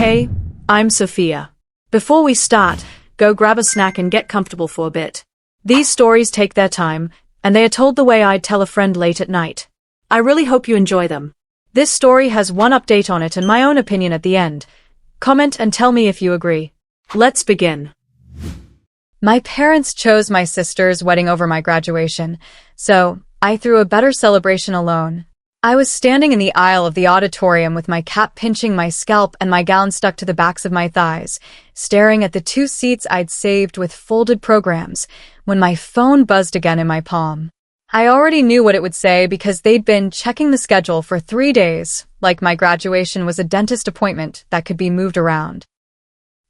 Hey, I'm Sophia. Before we start, go grab a snack and get comfortable for a bit. These stories take their time, and they are told the way I'd tell a friend late at night. I really hope you enjoy them. This story has one update on it and my own opinion at the end. Comment and tell me if you agree. Let's begin. My parents chose my sister's wedding over my graduation, so I threw a better celebration alone. I was standing in the aisle of the auditorium with my cap pinching my scalp and my gown stuck to the backs of my thighs, staring at the 2 seats I'd saved with folded programs, when my phone buzzed again in my palm. I already knew what it would say because they'd been checking the schedule for 3 days, like my graduation was a dentist appointment that could be moved around.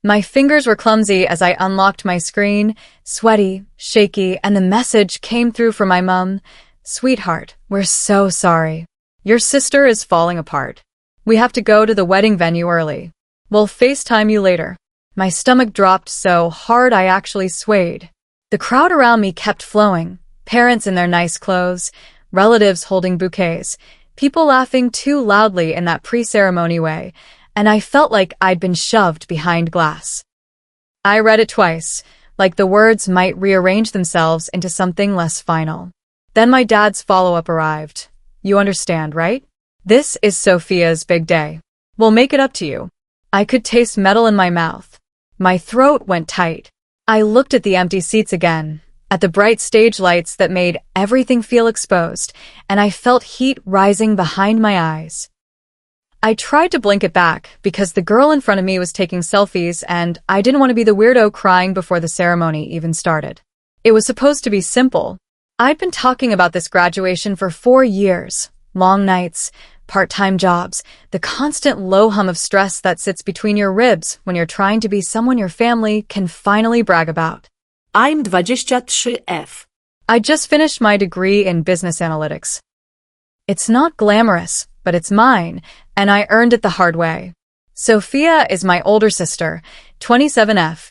My fingers were clumsy as I unlocked my screen, sweaty, shaky, and the message came through from my mum. "Sweetheart, we're so sorry. Your sister is falling apart. We have to go to the wedding venue early. We'll FaceTime you later." My stomach dropped so hard I actually swayed. The crowd around me kept flowing, parents in their nice clothes, relatives holding bouquets, people laughing too loudly in that pre-ceremony way, and I felt like I'd been shoved behind glass. I read it twice, like the words might rearrange themselves into something less final. Then my dad's follow-up arrived. "You understand, right? This is Sophia's big day. We'll make it up to you." I could taste metal in my mouth. My throat went tight. I looked at the empty seats again, at the bright stage lights that made everything feel exposed, and I felt heat rising behind my eyes. I tried to blink it back because the girl in front of me was taking selfies and I didn't want to be the weirdo crying before the ceremony even started. It was supposed to be simple. I'd been talking about this graduation for 4 years. Long nights, part-time jobs, the constant low hum of stress that sits between your ribs when you're trying to be someone your family can finally brag about. I'm 23F. I just finished my degree in business analytics. It's not glamorous, but it's mine, and I earned it the hard way. Sophia is my older sister, 27F,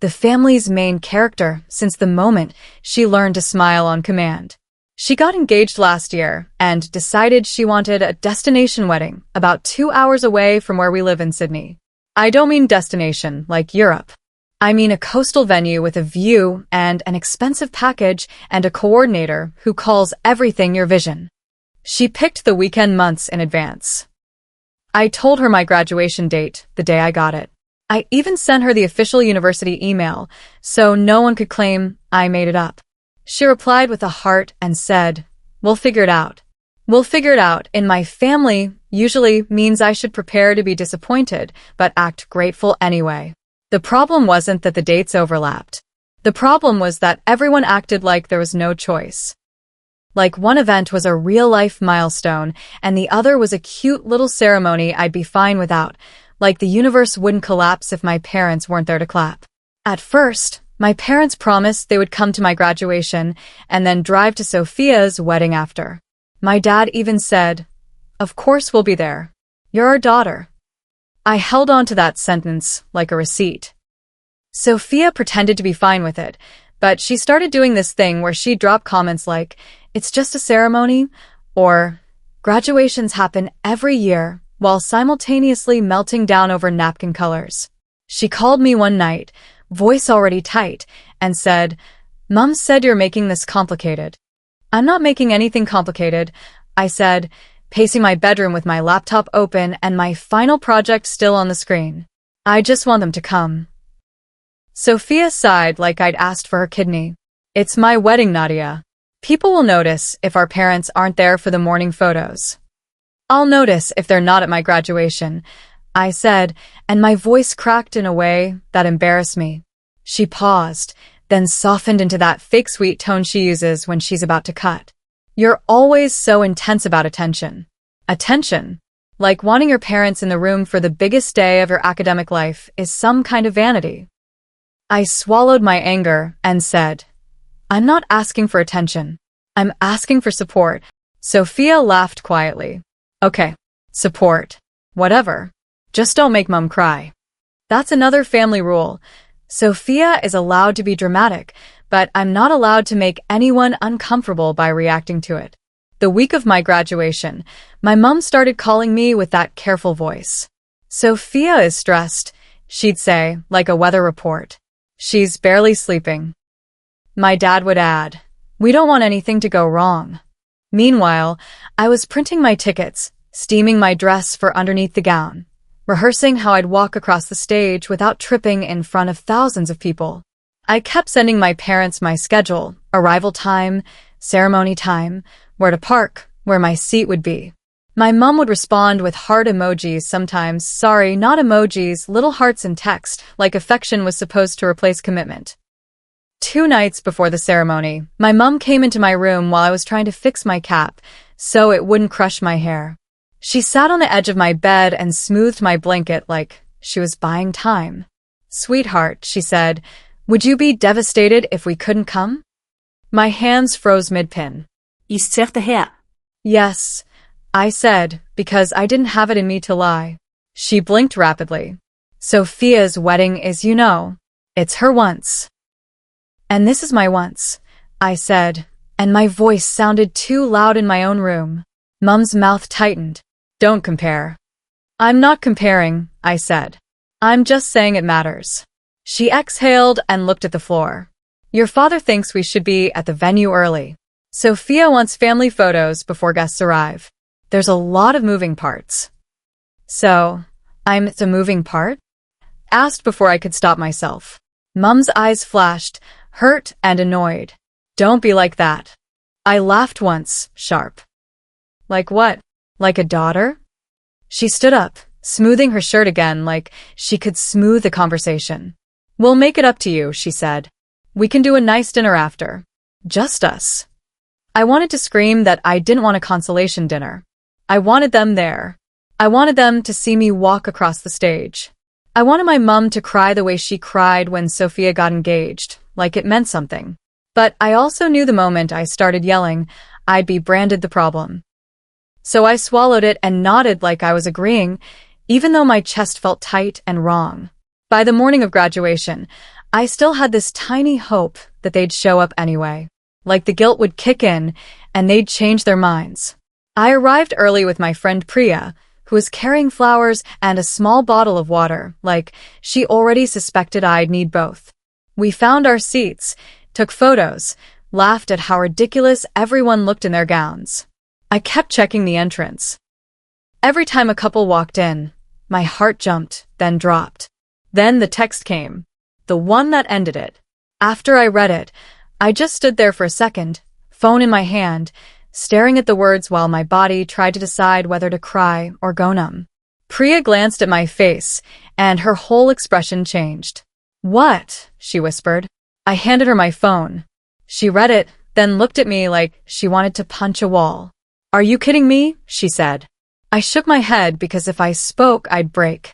the family's main character since the moment she learned to smile on command. She got engaged last year and decided she wanted a destination wedding about 2 hours away from where we live in Sydney. I don't mean destination like Europe. I mean a coastal venue with a view and an expensive package and a coordinator who calls everything your vision. She picked the weekend months in advance. I told her my graduation date the day I got it. I even sent her the official university email, so no one could claim I made it up. She replied with a heart and said, "We'll figure it out." "We'll figure it out" in my family usually means I should prepare to be disappointed, but act grateful anyway. The problem wasn't that the dates overlapped. The problem was that everyone acted like there was no choice. Like one event was a real-life milestone, and the other was a cute little ceremony I'd be fine without, like the universe wouldn't collapse if my parents weren't there to clap. At first, my parents promised they would come to my graduation and then drive to Sophia's wedding after. My dad even said, "Of course we'll be there. You're our daughter." I held on to that sentence like a receipt. Sophia pretended to be fine with it, but she started doing this thing where she'd drop comments like, "It's just a ceremony," or "Graduations happen every year," while simultaneously melting down over napkin colors. She called me one night, voice already tight, and said, "Mom said you're making this complicated." "I'm not making anything complicated," I said, pacing my bedroom with my laptop open and my final project still on the screen. "I just want them to come." Sophia sighed like I'd asked for her kidney. "It's my wedding, Nadia. People will notice if our parents aren't there for the morning photos. I'll notice if they're not at my graduation," I said, and my voice cracked in a way that embarrassed me. She paused, then softened into that fake sweet tone she uses when she's about to cut. "You're always so intense about attention." Attention? Like wanting your parents in the room for the biggest day of your academic life is some kind of vanity. I swallowed my anger and said, "I'm not asking for attention. I'm asking for support." Sophia laughed quietly. "Okay, support. Whatever. Just don't make Mom cry." That's another family rule. Sophia is allowed to be dramatic, but I'm not allowed to make anyone uncomfortable by reacting to it. The week of my graduation, my mom started calling me with that careful voice. Sophia is stressed, she'd say, like a weather report. She's barely sleeping. My dad would add, we don't want anything to go wrong. Meanwhile, I was printing my tickets, steaming my dress for underneath the gown, rehearsing how I'd walk across the stage without tripping in front of thousands of people. I kept sending my parents my schedule, arrival time, ceremony time, where to park, where my seat would be. My mom would respond with heart emojis sometimes, sorry, not emojis, little hearts in text, like affection was supposed to replace commitment. 2 nights before the ceremony, my mom came into my room while I was trying to fix my cap so it wouldn't crush my hair. She sat on the edge of my bed and smoothed my blanket like she was buying time. Sweetheart, she said, would you be devastated if we couldn't come? My hands froze mid-pin. Is zegt her. Yes, I said, because I didn't have it in me to lie. She blinked rapidly. Sophia's wedding is, you know, it's her once. And this is my once, I said, and my voice sounded too loud in my own room. Mum's mouth tightened. Don't compare. I'm not comparing, I said. I'm just saying it matters. She exhaled and looked at the floor. Your father thinks we should be at the venue early. Sophia wants family photos before guests arrive. There's a lot of moving parts. So, I'm the moving part? Asked before I could stop myself. Mum's eyes flashed, hurt and annoyed. Don't be like that. I laughed once, sharp. Like what? Like a daughter? She stood up, smoothing her shirt again like she could smooth the conversation. We'll make it up to you, she said. We can do a nice dinner after. Just us. I wanted to scream that I didn't want a consolation dinner. I wanted them there. I wanted them to see me walk across the stage. I wanted my mum to cry the way she cried when Sophia got engaged, like it meant something. But I also knew the moment I started yelling, I'd be branded the problem. So I swallowed it and nodded like I was agreeing, even though my chest felt tight and wrong. By the morning of graduation, I still had this tiny hope that they'd show up anyway. Like the guilt would kick in and they'd change their minds. I arrived early with my friend Priya, who was carrying flowers and a small bottle of water, like she already suspected I'd need both. We found our seats, took photos, laughed at how ridiculous everyone looked in their gowns. I kept checking the entrance. Every time a couple walked in, my heart jumped, then dropped. Then the text came, the one that ended it. After I read it, I just stood there for a second, phone in my hand, staring at the words while my body tried to decide whether to cry or go numb. Priya glanced at my face, and her whole expression changed. What? She whispered. I handed her my phone. She read it, then looked at me like she wanted to punch a wall. Are you kidding me? She said. I shook my head because if I spoke, I'd break.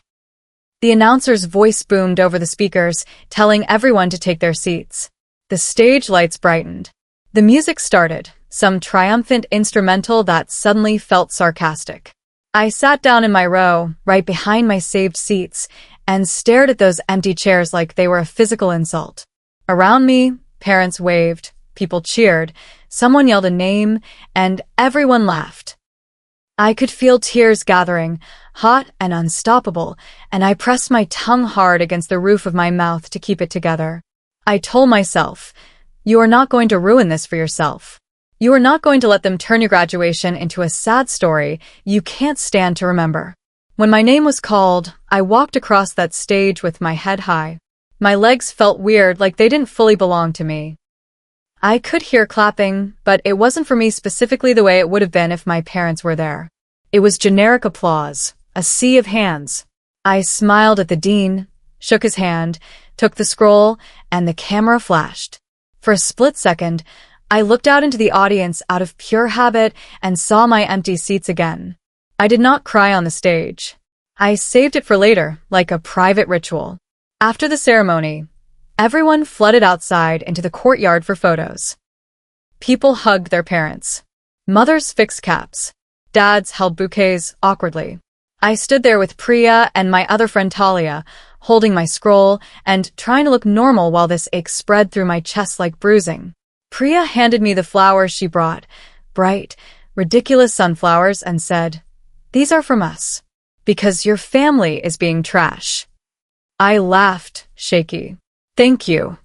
The announcer's voice boomed over the speakers, telling everyone to take their seats. The stage lights brightened. The music started, some triumphant instrumental that suddenly felt sarcastic. I sat down in my row, right behind my saved seats, and stared at those empty chairs like they were a physical insult. Around me, parents waved, people cheered, someone yelled a name, and everyone laughed. I could feel tears gathering, hot and unstoppable, and I pressed my tongue hard against the roof of my mouth to keep it together. I told myself, you are not going to ruin this for yourself. You are not going to let them turn your graduation into a sad story you can't stand to remember. When my name was called, I walked across that stage with my head high. My legs felt weird, like they didn't fully belong to me. I could hear clapping, but it wasn't for me specifically the way it would have been if my parents were there. It was generic applause, a sea of hands. I smiled at the dean, shook his hand, took the scroll, and the camera flashed. For a split second, I looked out into the audience out of pure habit and saw my empty seats again. I did not cry on the stage. I saved it for later, like a private ritual. After the ceremony, everyone flooded outside into the courtyard for photos. People hugged their parents. Mothers fixed caps. Dads held bouquets awkwardly. I stood there with Priya and my other friend Talia, holding my scroll and trying to look normal while this ache spread through my chest like bruising. Priya handed me the flowers she brought, bright, ridiculous sunflowers, and said, "These are from us. Because your family is being trash. I laughed, shaky. Thank you.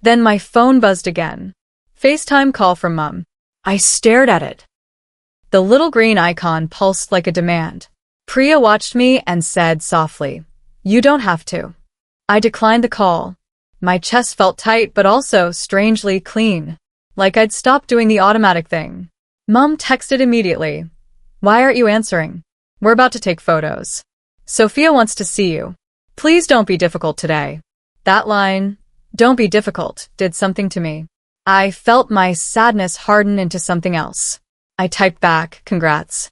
Then my phone buzzed again. FaceTime call from Mum. I stared at it. The little green icon pulsed like a demand. Priya watched me and said softly, "You don't have to." I declined the call. My chest felt tight but also strangely clean. Like I'd stopped doing the automatic thing. Mum texted immediately. "Why aren't you answering? We're about to take photos. Sophia wants to see you. Please don't be difficult today." That line, "don't be difficult," did something to me. I felt my sadness harden into something else. I typed back, "Congrats.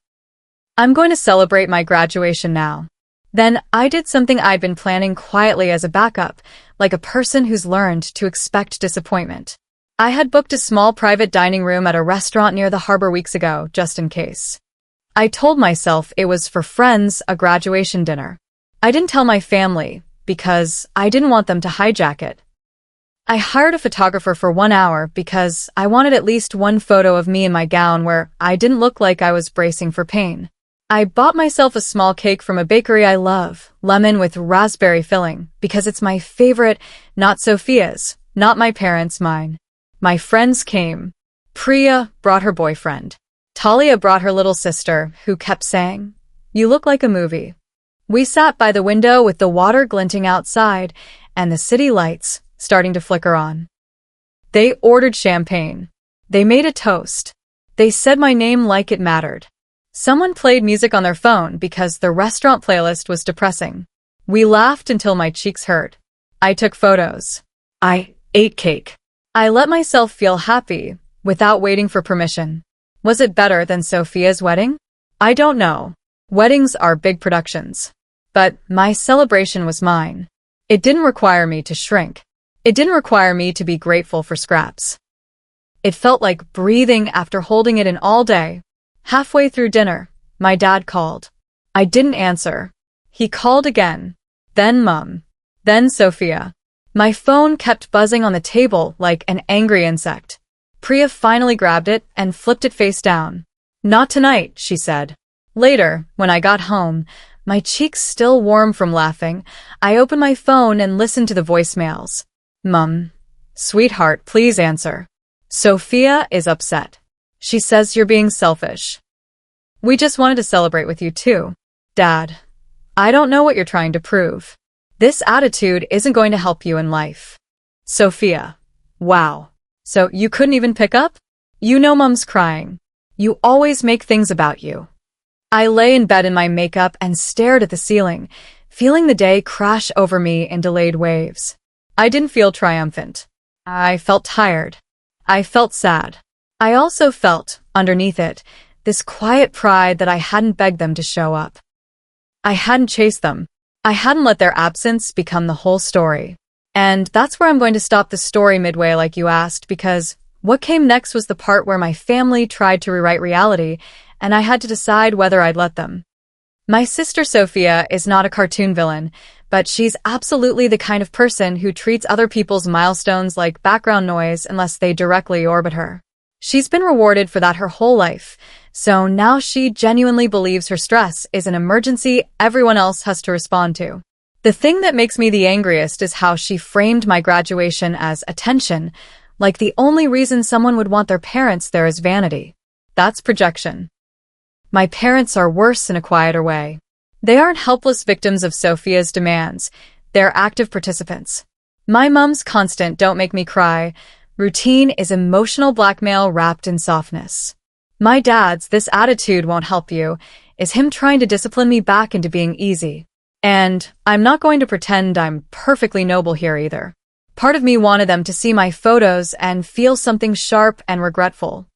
I'm going to celebrate my graduation now." Then I did something I'd been planning quietly as a backup, like a person who's learned to expect disappointment. I had booked a small private dining room at a restaurant near the harbor weeks ago, just in case. I told myself it was for friends, a graduation dinner. I didn't tell my family, because I didn't want them to hijack it. I hired a photographer for 1 hour because I wanted at least one photo of me in my gown where I didn't look like I was bracing for pain. I bought myself a small cake from a bakery I love, lemon with raspberry filling, because it's my favorite, not Sophia's, not my parents', mine. My friends came. Priya brought her boyfriend. Talia brought her little sister, who kept saying, "You look like a movie." We sat by the window with the water glinting outside and the city lights starting to flicker on. They ordered champagne. They made a toast. They said my name like it mattered. Someone played music on their phone because the restaurant playlist was depressing. We laughed until my cheeks hurt. I took photos. I ate cake. I let myself feel happy without waiting for permission. Was it better than Sophia's wedding? I don't know. Weddings are big productions. But my celebration was mine. It didn't require me to shrink. It didn't require me to be grateful for scraps. It felt like breathing after holding it in all day. Halfway through dinner, my dad called. I didn't answer. He called again. Then Mum. Then Sophia. My phone kept buzzing on the table like an angry insect. Priya finally grabbed it and flipped it face down. "Not tonight," she said. Later, when I got home, my cheeks still warm from laughing, I opened my phone and listened to the voicemails. "Mum. Sweetheart, please answer. Sophia is upset. She says you're being selfish. We just wanted to celebrate with you too. Dad. I don't know what you're trying to prove. This attitude isn't going to help you in life. Sophia. Wow. So you couldn't even pick up? You know Mum's crying. You always make things about you." I lay in bed in my makeup and stared at the ceiling, feeling the day crash over me in delayed waves. I didn't feel triumphant. I felt tired. I felt sad. I also felt, underneath it, this quiet pride that I hadn't begged them to show up. I hadn't chased them. I hadn't let their absence become the whole story. And that's where I'm going to stop the story midway like you asked, because what came next was the part where my family tried to rewrite reality, and I had to decide whether I'd let them. My sister Sophia is not a cartoon villain, but she's absolutely the kind of person who treats other people's milestones like background noise unless they directly orbit her. She's been rewarded for that her whole life, so now she genuinely believes her stress is an emergency everyone else has to respond to. The thing that makes me the angriest is how she framed my graduation as attention, like the only reason someone would want their parents there is vanity. That's projection. My parents are worse in a quieter way. They aren't helpless victims of Sophia's demands, they're active participants. My mom's constant "don't make me cry" routine is emotional blackmail wrapped in softness. My dad's "this attitude won't help you" is him trying to discipline me back into being easy. And I'm not going to pretend I'm perfectly noble here either. Part of me wanted them to see my photos and feel something sharp and regretful.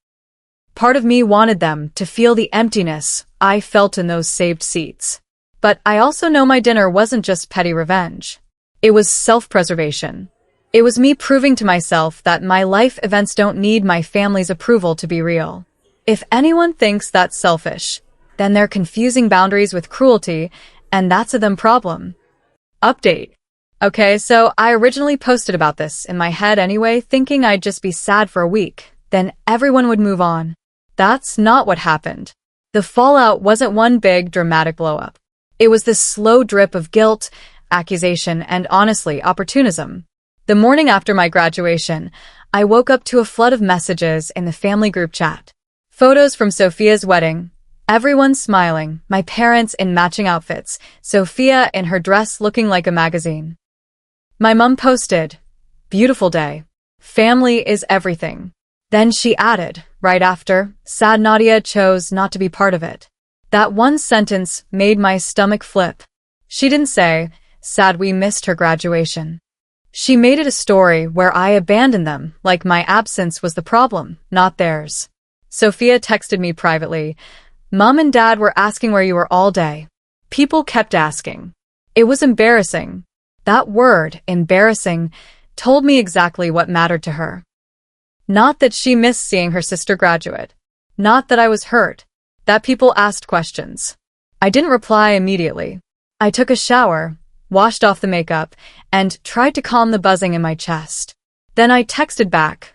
Part of me wanted them to feel the emptiness I felt in those saved seats. But I also know my dinner wasn't just petty revenge. It was self-preservation. It was me proving to myself that my life events don't need my family's approval to be real. If anyone thinks that's selfish, then they're confusing boundaries with cruelty, and that's a them problem. Update. Okay, so I originally posted about this in my head anyway, thinking I'd just be sad for a week, then everyone would move on. That's not what happened. The fallout wasn't one big dramatic blow-up. It was this slow drip of guilt, accusation, and honestly, opportunism. The morning after my graduation, I woke up to a flood of messages in the family group chat. Photos from Sophia's wedding. Everyone smiling, my parents in matching outfits, Sophia in her dress looking like a magazine. My mom posted, "Beautiful day. Family is everything." Then she added, right after, "Sad Nadia chose not to be part of it." That one sentence made my stomach flip. She didn't say, "Sad we missed her graduation." She made it a story where I abandoned them, like my absence was the problem, not theirs. Sophia texted me privately, "Mom and Dad were asking where you were all day." People kept asking. It was embarrassing. That word, embarrassing, told me exactly what mattered to her. Not that she missed seeing her sister graduate. Not that I was hurt. That people asked questions. I didn't reply immediately. I took a shower, washed off the makeup, and tried to calm the buzzing in my chest. Then I texted back.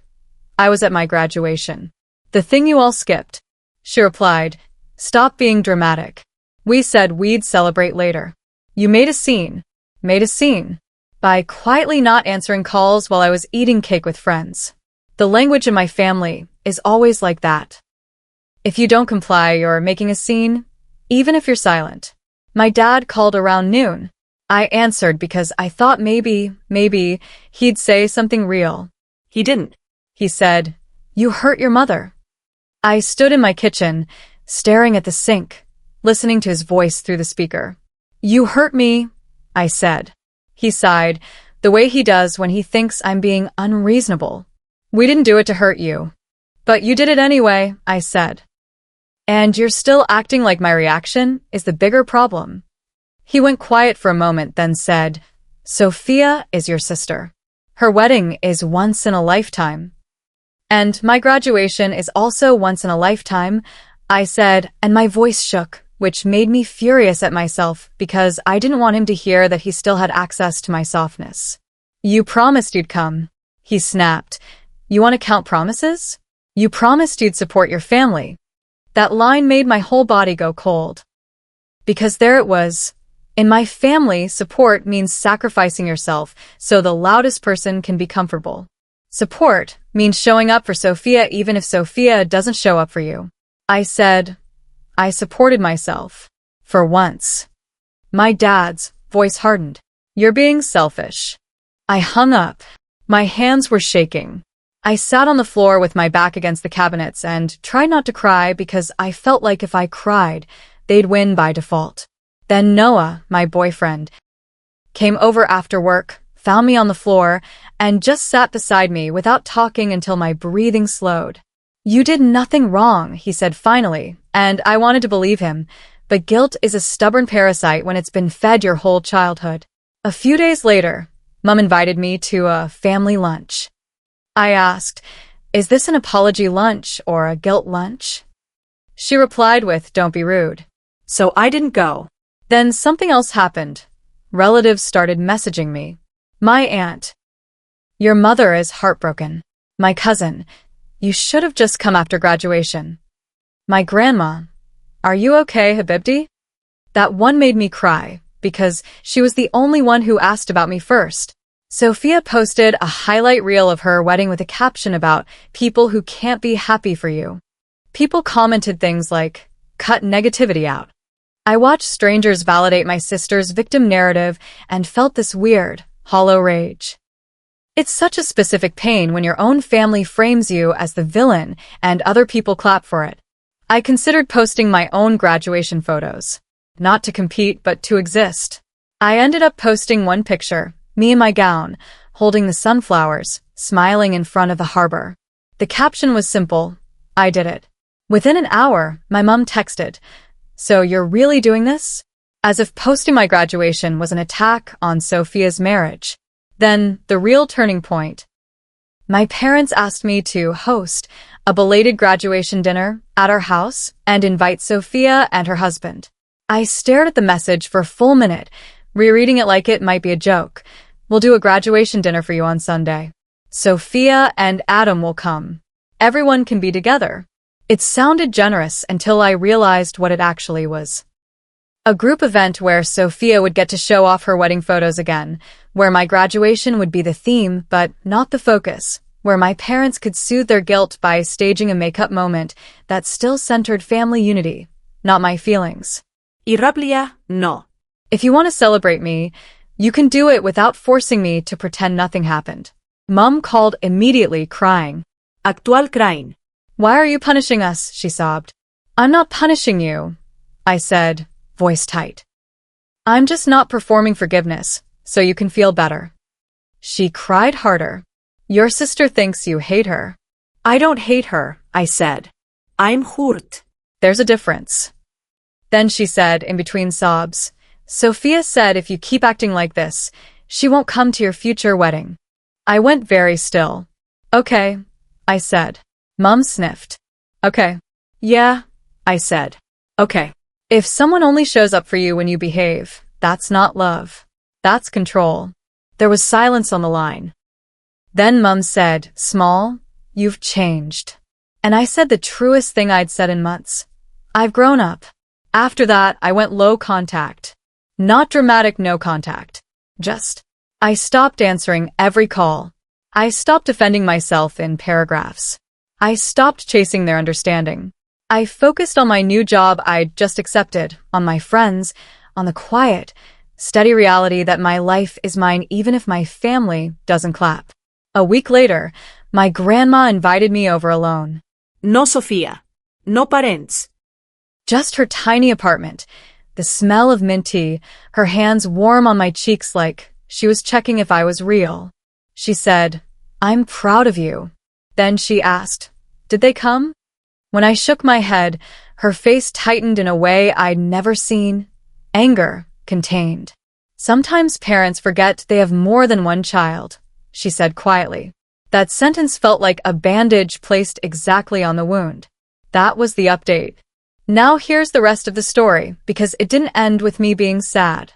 "I was at my graduation. The thing you all skipped." She replied, "Stop being dramatic. We said we'd celebrate later. You made a scene." Made a scene. By quietly not answering calls while I was eating cake with friends. The language in my family is always like that. If you don't comply, you're making a scene, even if you're silent. My dad called around noon. I answered because I thought maybe he'd say something real. He didn't. He said, "You hurt your mother." I stood in my kitchen, staring at the sink, listening to his voice through the speaker. "You hurt me," I said. He sighed, the way he does when he thinks I'm being unreasonable. "We didn't do it to hurt you. But you did it anyway," I said. "And you're still acting like my reaction is the bigger problem." He went quiet for a moment, then said, "Sophia is your sister. Her wedding is once in a lifetime. And my graduation is also once in a lifetime," I said, and my voice shook, which made me furious at myself because I didn't want him to hear that he still had access to my softness. "You promised you'd come," he snapped. "You want to count promises? You promised you'd support your family." That line made my whole body go cold. Because there it was. In my family, support means sacrificing yourself so the loudest person can be comfortable. Support means showing up for Sophia even if Sophia doesn't show up for you. I said, I supported myself. For once. My dad's voice hardened. "You're being selfish." I hung up. My hands were shaking. I sat on the floor with my back against the cabinets and tried not to cry because I felt like if I cried, they'd win by default. Then Noah, my boyfriend, came over after work, found me on the floor, and just sat beside me without talking until my breathing slowed. "You did nothing wrong," he said finally, and I wanted to believe him, but guilt is a stubborn parasite when it's been fed your whole childhood. A few days later, Mom invited me to a family lunch. I asked, "Is this an apology lunch or a guilt lunch?" She replied with, "Don't be rude." So I didn't go. Then something else happened. Relatives started messaging me. My aunt, "Your mother is heartbroken." My cousin, "You should have just come after graduation." My grandma, "Are you okay, Habibti?" That one made me cry, because she was the only one who asked about me first. Sophia posted a highlight reel of her wedding with a caption about people who can't be happy for you. People commented things like, "Cut negativity out." I watched strangers validate my sister's victim narrative and felt this weird, hollow rage. It's such a specific pain when your own family frames you as the villain and other people clap for it. I considered posting my own graduation photos. Not to compete, but to exist. I ended up posting one picture, me in my gown, holding the sunflowers, smiling in front of the harbor. The caption was simple, "I did it." Within an hour, my mom texted, "So you're really doing this?" As if posting my graduation was an attack on Sophia's marriage. Then, the real turning point. My parents asked me to host a belated graduation dinner at our house and invite Sophia and her husband. I stared at the message for a full minute, rereading it like it might be a joke. "We'll do a graduation dinner for you on Sunday. Sophia and Adam will come. Everyone can be together." It sounded generous until I realized what it actually was. A group event where Sophia would get to show off her wedding photos again, where my graduation would be the theme but not the focus, where my parents could soothe their guilt by staging a makeup moment that still centered family unity, not my feelings. Y Rablia, no. If you want to celebrate me, you can do it without forcing me to pretend nothing happened. Mum called immediately, crying. Actual crying. Why are you punishing us? She sobbed. I'm not punishing you, I said, voice tight. I'm just not performing forgiveness, so you can feel better. She cried harder. Your sister thinks you hate her. I don't hate her, I said. I'm hurt. There's a difference. Then she said, in between sobs, Sophia said if you keep acting like this, she won't come to your future wedding. I went very still. Okay, I said. Mum sniffed. Okay. Yeah, I said. Okay. If someone only shows up for you when you behave, that's not love. That's control. There was silence on the line. Then Mum said, Small, you've changed. And I said the truest thing I'd said in months. I've grown up. After that, I went low contact. Not dramatic no contact. Just. I stopped answering every call. I stopped defending myself in paragraphs. I stopped chasing their understanding. I focused on my new job I'd just accepted, on my friends, on the quiet, steady reality that my life is mine even if my family doesn't clap. A week later, my grandma invited me over alone. No, Sophia. No parents. Just her tiny apartment, the smell of mint tea, her hands warm on my cheeks like she was checking if I was real. She said, I'm proud of you. Then she asked, Did they come? When I shook my head, her face tightened in a way I'd never seen. Anger, contained. Sometimes parents forget they have more than one child, she said quietly. That sentence felt like a bandage placed exactly on the wound. That was the update. Now here's the rest of the story, because it didn't end with me being sad.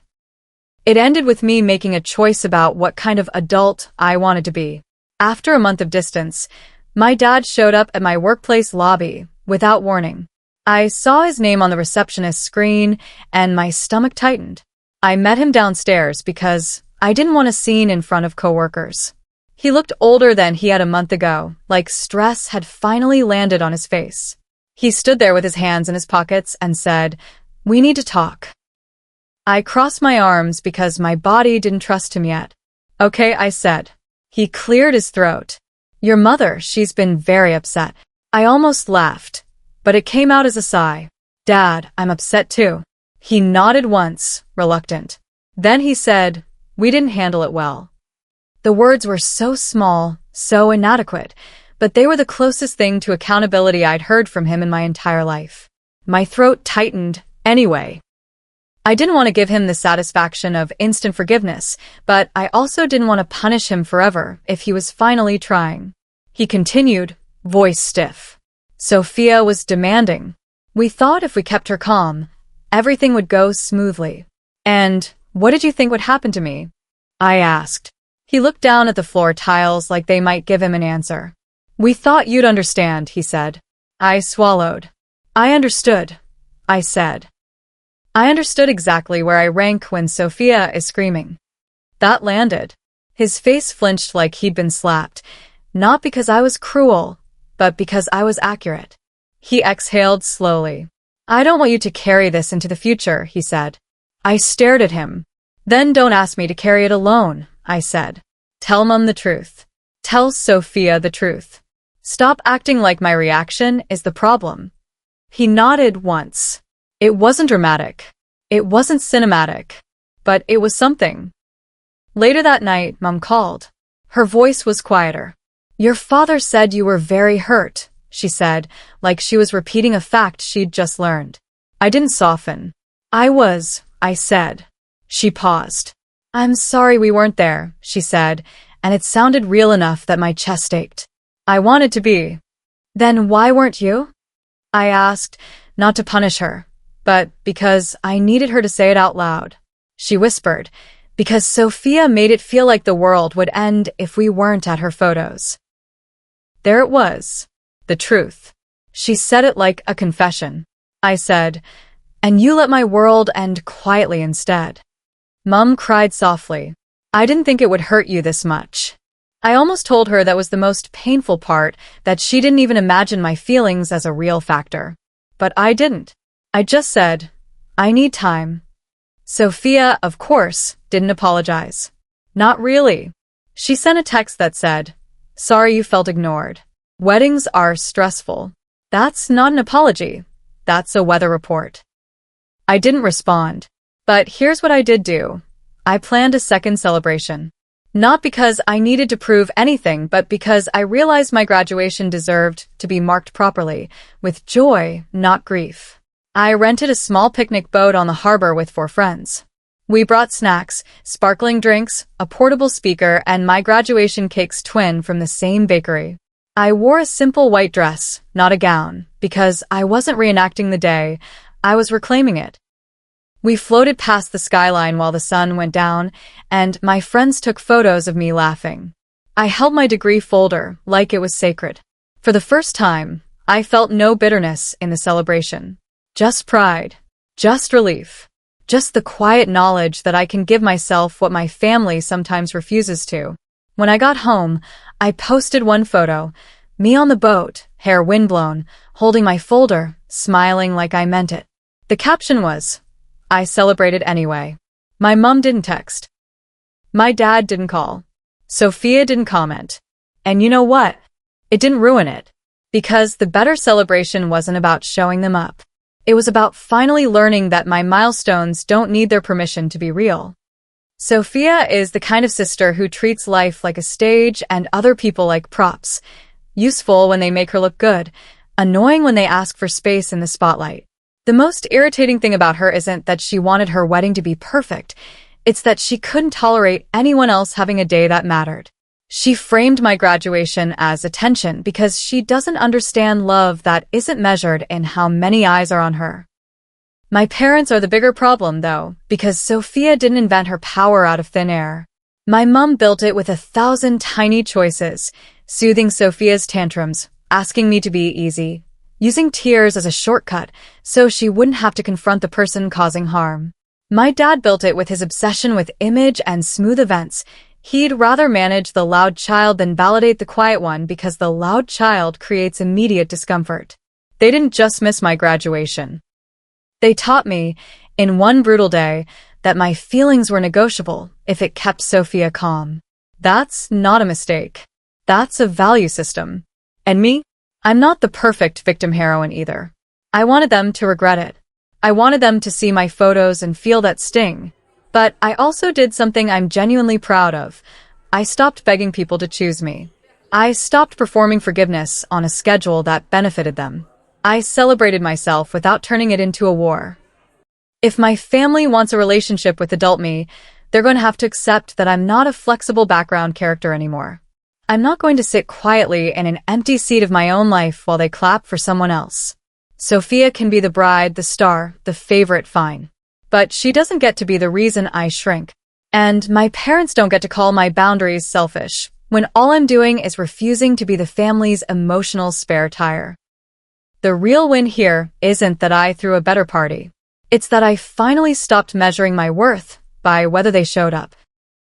It ended with me making a choice about what kind of adult I wanted to be. After a month of distance, my dad showed up at my workplace lobby, without warning. I saw his name on the receptionist's screen, and my stomach tightened. I met him downstairs because I didn't want a scene in front of coworkers. He looked older than he had a month ago, like stress had finally landed on his face. He stood there with his hands in his pockets and said, We need to talk. I crossed my arms because my body didn't trust him yet. Okay, I said. He cleared his throat. Your mother, she's been very upset. I almost laughed, but it came out as a sigh. Dad, I'm upset too. He nodded once, reluctant. Then he said, We didn't handle it well. The words were so small, so inadequate, but they were the closest thing to accountability I'd heard from him in my entire life. My throat tightened, anyway. I didn't want to give him the satisfaction of instant forgiveness, but I also didn't want to punish him forever if he was finally trying. He continued, voice stiff. Sophia was demanding. We thought if we kept her calm, everything would go smoothly. And what did you think would happen to me? I asked. He looked down at the floor tiles like they might give him an answer. We thought you'd understand, he said. I swallowed. I understood, I said. I understood exactly where I rank when Sophia is screaming. That landed. His face flinched like he'd been slapped, not because I was cruel, but because I was accurate. He exhaled slowly. I don't want you to carry this into the future, he said. I stared at him. Then don't ask me to carry it alone, I said. Tell Mum the truth. Tell Sophia the truth. Stop acting like my reaction is the problem. He nodded once. It wasn't dramatic. It wasn't cinematic. But it was something. Later that night, Mum called. Her voice was quieter. Your father said you were very hurt, she said, like she was repeating a fact she'd just learned. I didn't soften. I said. She paused. I'm sorry we weren't there, she said, and it sounded real enough that my chest ached. I wanted to be. Then why weren't you? I asked, not to punish her, but because I needed her to say it out loud. She whispered, because Sophia made it feel like the world would end if we weren't at her photos. There it was. The truth. She said it like a confession. I said, And you let my world end quietly instead. Mum cried softly. I didn't think it would hurt you this much. I almost told her that was the most painful part, that she didn't even imagine my feelings as a real factor. But I didn't. I just said, I need time. Sophia, of course, didn't apologize. Not really. She sent a text that said, sorry you felt ignored. Weddings are stressful. That's not an apology. That's a weather report. I didn't respond. But here's what I did do. I planned a second celebration. Not because I needed to prove anything, but because I realized my graduation deserved to be marked properly, with joy, not grief. I rented a small picnic boat on the harbor with 4 friends. We brought snacks, sparkling drinks, a portable speaker, and my graduation cake's twin from the same bakery. I wore a simple white dress, not a gown, because I wasn't reenacting the day, I was reclaiming it. We floated past the skyline while the sun went down, and my friends took photos of me laughing. I held my degree folder like it was sacred. For the first time, I felt no bitterness in the celebration. Just pride. Just relief. Just the quiet knowledge that I can give myself what my family sometimes refuses to. When I got home, I posted one photo, me on the boat, hair windblown, holding my folder, smiling like I meant it. The caption was, I celebrated anyway. My mom didn't text. My dad didn't call. Sophia didn't comment. And you know what? It didn't ruin it. Because the better celebration wasn't about showing them up. It was about finally learning that my milestones don't need their permission to be real. Sophia is the kind of sister who treats life like a stage and other people like props. Useful when they make her look good, annoying when they ask for space in the spotlight. The most irritating thing about her isn't that she wanted her wedding to be perfect, it's that she couldn't tolerate anyone else having a day that mattered. She framed my graduation as attention because she doesn't understand love that isn't measured in how many eyes are on her. My parents are the bigger problem, though, because Sophia didn't invent her power out of thin air. My mom built it with 1,000 tiny choices, soothing Sophia's tantrums, asking me to be easy, using tears as a shortcut so she wouldn't have to confront the person causing harm. My dad built it with his obsession with image and smooth events. He'd rather manage the loud child than validate the quiet one because the loud child creates immediate discomfort. They didn't just miss my graduation. They taught me, in one brutal day, that my feelings were negotiable if it kept Sophia calm. That's not a mistake. That's a value system. And me? I'm not the perfect victim heroine either. I wanted them to regret it. I wanted them to see my photos and feel that sting. But I also did something I'm genuinely proud of. I stopped begging people to choose me. I stopped performing forgiveness on a schedule that benefited them. I celebrated myself without turning it into a war. If my family wants a relationship with adult me, they're going to have to accept that I'm not a flexible background character anymore. I'm not going to sit quietly in an empty seat of my own life while they clap for someone else. Sophia can be the bride, the star, the favorite, fine. But she doesn't get to be the reason I shrink. And my parents don't get to call my boundaries selfish, when all I'm doing is refusing to be the family's emotional spare tire. The real win here isn't that I threw a better party. It's that I finally stopped measuring my worth by whether they showed up.